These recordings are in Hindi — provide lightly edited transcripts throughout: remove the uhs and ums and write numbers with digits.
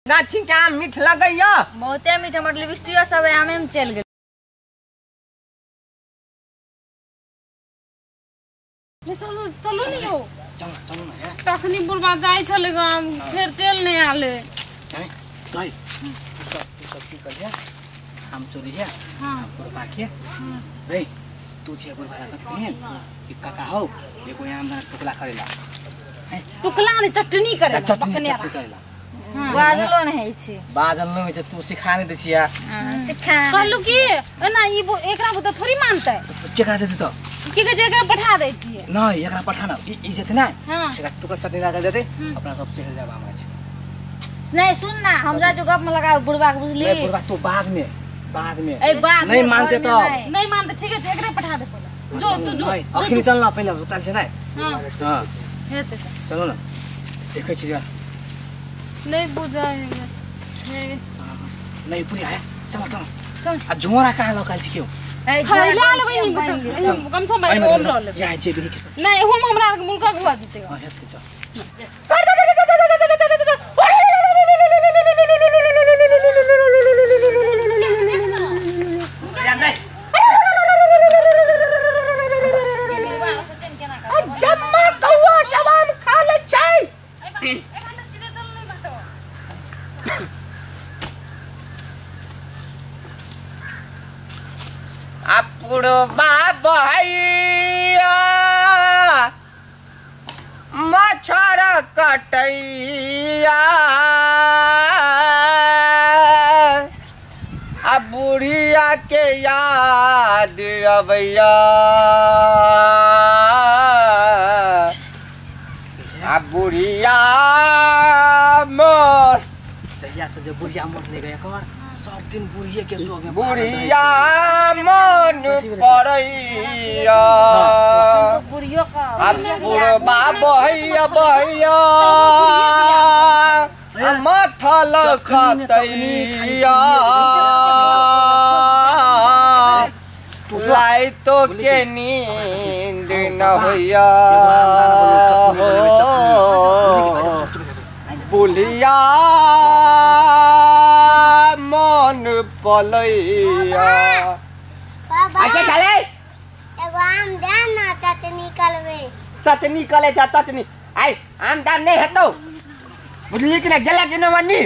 गाछी के आम मीठ लगैया बहुते मीठ हमर लिपस्टिक सब आमे में चल गेल। चलो चलो नहीं हो चलो चलो ना यार तखनी बुलबा जाय छले गाम फिर चल नहीं आले गई सब की कर लिया हम चोरी है हां बुलबा के रे तू छे बुलबा का कहिए कि काका हो देखो यहाँ हम टुकला करेला टुकला ने चटनी करे चटनी करेला बाजलो नहीं छे बाजल नहीं छे तू सिखा नहीं दछिया सिखा कहलु की ना ई एकरा बुत थोड़ी मानते केकरा दे तो की के जगह पठा दे छिए नहीं एकरा पठाना ई जेते ना हां सेका टुकला चटनी लगा देते अपना सब चल जाबा हमरा छे नहीं सुन ना हमरा जो गप में लगा बुढ़वा के बुझली बुढ़वा तो बाद में ए बाद नहीं मानते तो नहीं मानते ठीक है एकरा पठा दे पहले जो तू जो अखनी चलना पहले चल छे ना हां हेते चलो ना देखे छी यार नहीं बुझाएगा नहीं पूरी आया चलो चलो आ झोरा कहां लकाल छी क्यों ए ला ले कम थो भाई ओम लो ले यहां जे भी किस नहीं हम हमरा मुल्का घुमा देते हां हेते चल जम्मा कौवा शवाम खा ले चाय अपुड़बा बहैया मच्छर कटैया आ बुढ़िया के याद अबैया आ बुढ़िया मोर जहिया से जब बुढ़िया मोर ले गया कर सब दिन बुढ़िया के सोग में बुढ़िया मन पड़ैया बुढ़ियो का अब बुढ़बा बहैया बहैया मथल खतैया लाई तो के नींद न होइया बुढ़िया मन पलैया आके खाले एगो आम दे ना चटनी करबे चटनी कले जा चटनी आई आम दान नहीं हेतो बुझली कि ना गेला कि ना वनी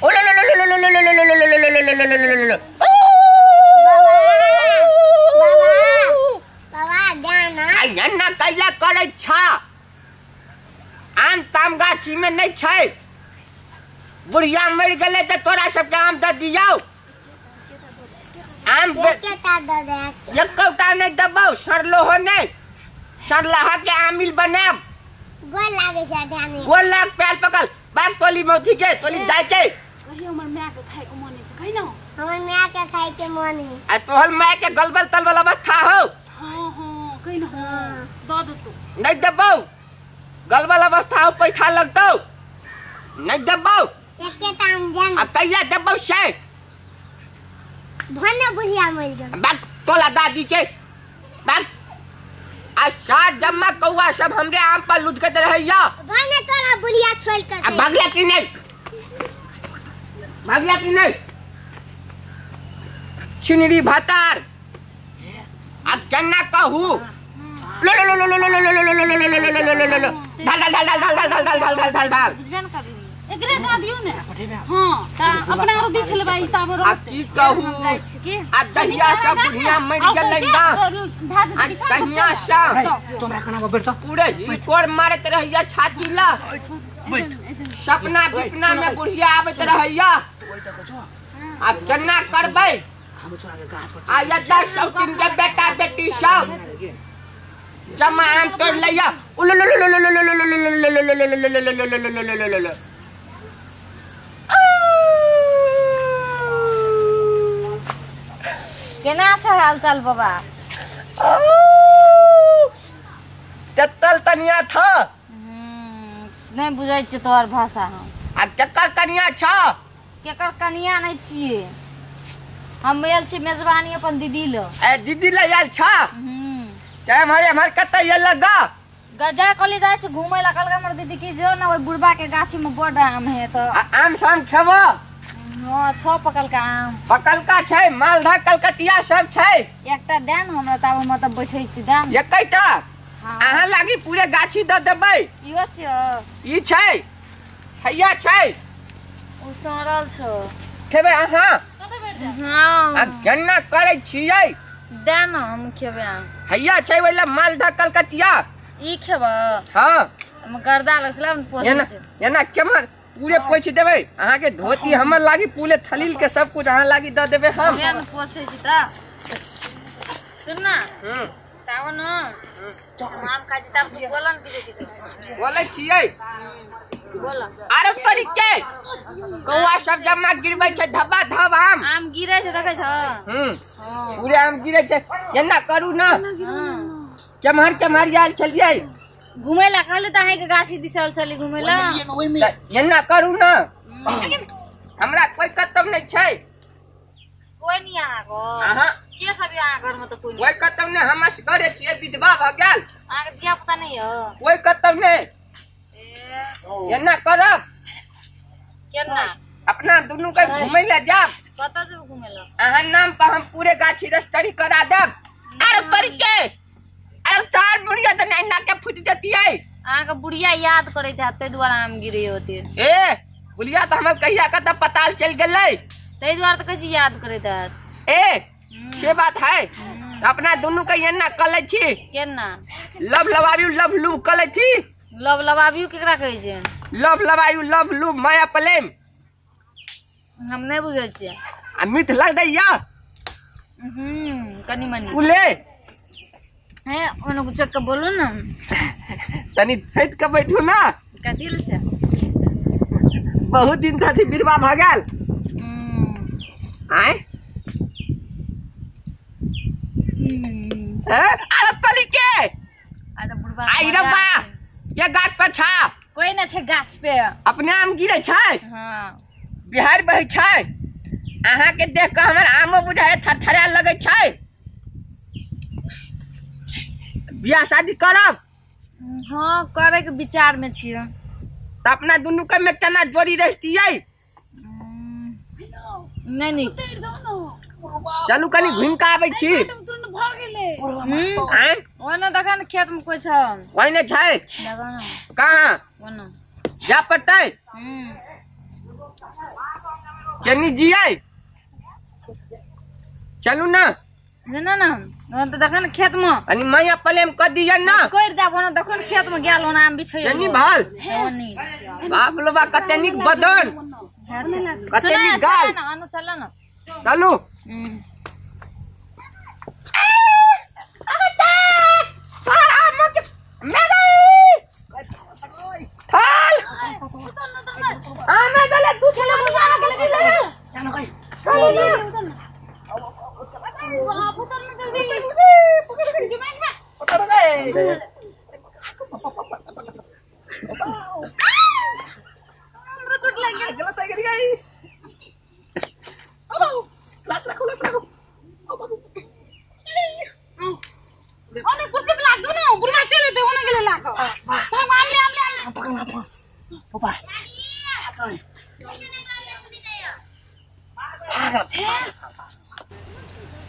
ओ लो लो लो लो लो लो लो लो लो लो बाबा दाना आई अन्ना कैला करे छा आम ताम गाछी में नहीं छै बुढ़िया मर गेले त तोरा सब के आम द दियो आम के ता दे दे एक कौटा नहीं दबो सरलो हो नहीं सरलाहा के आमिल बनाब गोल लागे छै ध्यान गोल लाग पैल पकल बाग तोली मौथी के तोली दाई के कहियो हमर माय के खाए के मन छै कहि न हमर माय के खाए के मन है आ तोहर माय के गलबल तलबल अवस्था हो हां हां कहि न हां द दे तू नहीं दबो गलबल अवस्था हो पैसा लगतो नहीं दबो एके ताम जान आ कैया दबो से भने बुढ़िया मर जा बाग तोला दादी के बाग आ सार जम्मा कौवा सब हमरे आम पर लुट के रहैया भने तोरा बुढ़िया छोड़ कर आ भागला कि नहीं चिनरी भातार आ केना कहू लो लो लो लो लो लो लो लो लो लो लो लो लो ढाल ढाल ढाल ढाल ढाल ढाल ढाल ढाल ढाल ढाल बुझबेन कर एकरे दा दियो ने हां ता अपना और बीच लेबाई ताब रो आ की कहू आ दहिया सब बुढ़िया मर गेलै ना आ दहिया सब तोमरा कना बैठ पूरे ही छोड़ मारत रहैया छाती ला सपना बिपना में बुढ़िया आवत रहैया आ केना करबै आ यदा सब दिन के बेटा बेटी सब जमा आम तोड़ लैया केना छ हाल चाल बाबा तेतल तनिया था नहीं बुझै छ तोहर भाषा हम आ केकर कनिया छ केकर कनिया नहीं छिए हम आयल छी मेजबानी अपन दीदी ल ए दीदी ले आयल छ ते हमर कत ये लगा गजा कली जाय छै घुमै ला कल हमर दीदी की जो ना ओइ बुढ़बा के गाछी में बड़ आम है तो आम शाम खेबो। हां छ पकल का आम पकल का छै मालदा कलकतिया सब छै। एकटा देन हमरा तब हम त बैठै छी दाम एकैटा अहाँ लागी पूरे गाछी द देबै। इहो छै ई छै हैया छै उ सरल छ खेबै अहाँ। हां गन्ना करै छियै देन हम खेबै हैया छै ओइला मालदा कलकतिया ई खेबा। हां हम गर्दा लगला पोछ एना केमन पूरे पोछ देबै अहाँ के धोती हमर लागी पूरे थलील के सब कुछ अहाँ लागी द देबै हम। हम पोछै छी त सुन ना तावन आम का जिता बोलन की बोलै छियै बोला अरे तरीके कौआ सब जमा गिरबै छै धबा धब आम गिरै छै देखै छ। पूरे आम गिरै छै एना करू ना केमहर केमहर आयल छलियै घुमै ला कहले त अहाँ के गाछी दिसल चली घुमै ला एना करू ना हमरा कोई कतम नहीं छै। कोई नहीं आहा को अहाँ के सब यहाँ घर में तो कोई नहीं कोई कतम नहीं हम घरे छियै विधवा भ गेल अहाँ के दिया पता नहीं हो कोई कतम नहीं एना करब केना अपना दुनू के घुमै ला जाब कत से घुमै ला अहाँ नाम पर हम पूरे गाछी रस्तरी करा देब। अरे तरीके अरे चार बुढ़िया त नहीं ना के फुट जतियै अहाँ के बुढ़िया याद करे थे ते द्वारा आम गिरे होते ए बुढ़िया तो हमर कहिया का त पताल चल गेलै ते द्वारा तो कैसे याद करे थे ए से बात है अपना दोनों का एना कले छी केना लव लवायु लव लू कले छी लव लवाबियो केकरा कहै छै लव लवायु लव लू माया प्रेम हम नहीं बुझै छियै आ मिठ लग दैया कनी मनी उले है ओनो कुछ के बोलू ना तनी फेट के बैठू ना कथिल से बहुत दिन थी बिरवा भ गेल आय अरे पली के आजा बुढ़बा आई रब्बा ये गाछ पर छा कोई ना छै गाछ पे अपने आम गिरे छै। हां बिहार बहै छै अहाँ के देख के हमर आमो बुझाए थरथरा लगै छै। बियाह शादी करब हां करे के विचार में छियै त अपना दुनू के में केना जोड़ी रहतियै नहीं चलू कनी घुम के आबै छी आय ओना देखा न खेत में कोई छ ओइने छै देखा न कहां ओना जा पड़तै केनी जियै चलू ना ना ना ओना त देखा न खेत में अनि मैया प्रेम क दिय ना कोइ जा ओना देखो न खेत में गेल ओना आम बिछै केनी भाल ओनी बाप लो बा कतेनिक बदन कतेनिक गाल आनो चल ना चलू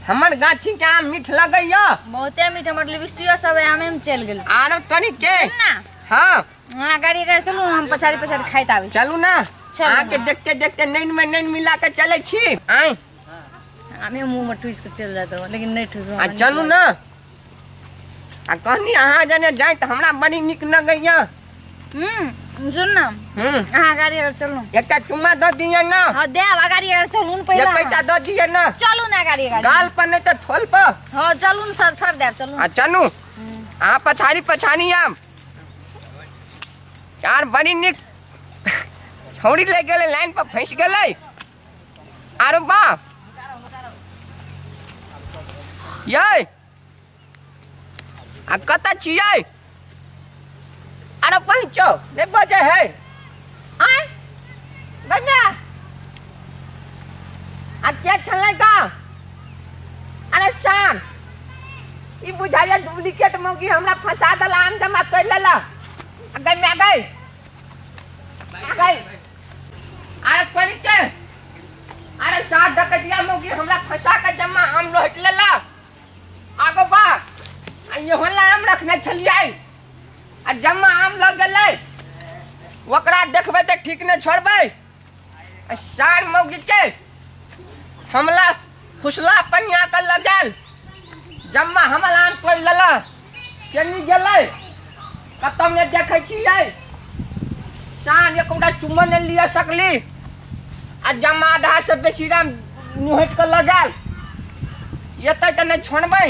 हमर गाछी के आम मीठ लगैया बहुते मीठ हमर लिपस्टिक सब आमे में चल गेल आरो तनी के ना हां हां गाड़ी कर चलू हम पछाड़ी पछाड़ी खाइत आबै चलू ना आ के देखते देखते नैन में नैन मिला के चले छी आय हमें मुंह में ठूस के चल जातो लेकिन नहीं ठूस आ चलू ना आ कहनी अहाँ जने जाय त हमरा बड़ी निक लगैया सुन ना हां गाड़ी कर चलू एकटा चुम्मा द दिए ना हां दे गाड़ी कर चलू पहिला एकटा द दिए ना चलू ना गाड़ी गाल पर नहीं त थोल पर हां चलू सर छोड़ दे चलू आ चलू आ पछाड़ी पछानी आम यार बड़ी निक छौड़ी ले गेले लाइन पर फंस गेले आरो बाप ये आ कत छियै अरे पहुँचो नहीं बजे है आय गन्ना आ क्या चलेगा अरे शान ई बुझाइए डुप्लीकेट मौगी हमरा फंसा दला आम जमा कर लेला गई में गई अरे कोनी के अरे साथ डकतिया मौगी हमरा फंसा के जमा आम लोट लेला आगो बा ये होला आम रखने छलिए आ जमा आम लग गेलै ओकरा देखबे त ठीक न छोड़बै सार मौगी के हमला फुसला पनिया के लगल जम्मा हमला आम तोड़ लेला केनी गेलै कतौ ने देखै छियै शान एकोटा चुम्बन ने लिया सकली आ जम्मा आधा से बेसी राम निहट के लगल ये त नहीं छोड़बै